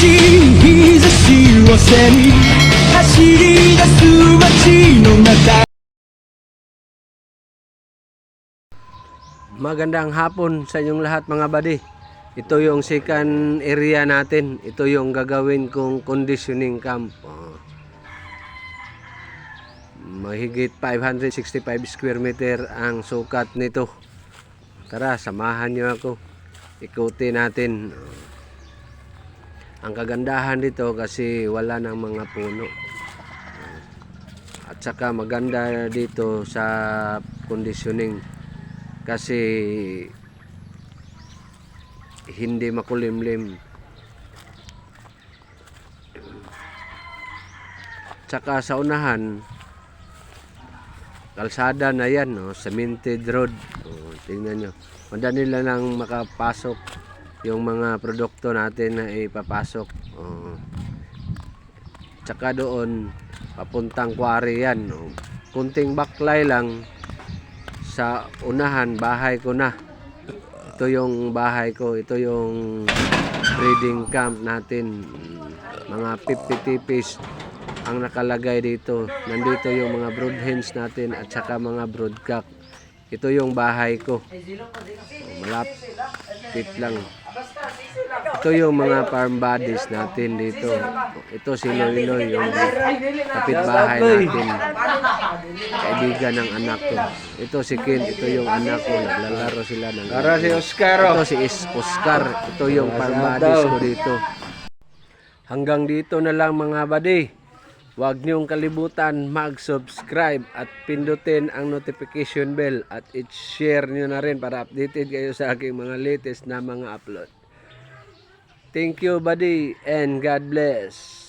日差しを背に走り出す街の中。Magandang hapon sa inyong lahat mga buddy. Ito yung second area natin. Ito yung gagawin kong conditioning camp. Mahigit 565 square meter ang sukat nito. Tara, samahan nyo ako. Ikutin natin. Ang kagandahan dito kasi wala ng mga puno. At saka maganda dito sa conditioning kasi hindi makulimlim. Tsaka sa unahan kalsada na yan, no? Cemented road. Tingnan nyo, madali lang makapasok yung mga produkto natin na ipapasok. Tsaka doon papuntang quarry yan, no? Kunting baklay lang sa unahan, bahay ko na. Ito yung bahay ko, ito yung breeding camp natin. Mga 50 tipis ang nakalagay dito. Nandito yung mga brood hens natin at saka mga brood cock. Ito yung bahay ko. Malapit lang. Ito yung mga farm bodies natin dito. Ito si Noynoy, yung kapitbahay natin. Kaibigan ng anak ko. Ito si Ken, ito yung anak ko. Naglalaro sila ng si Oscar. Ito si Oscar. Ito yung farm bodies ko dito. Hanggang dito na lang mga buddy. Huwag niyong kalibutan mag-subscribe at pindutin ang notification bell at i-share niyo na rin para updated kayo sa aking mga latest na mga upload. Thank you buddy and God bless.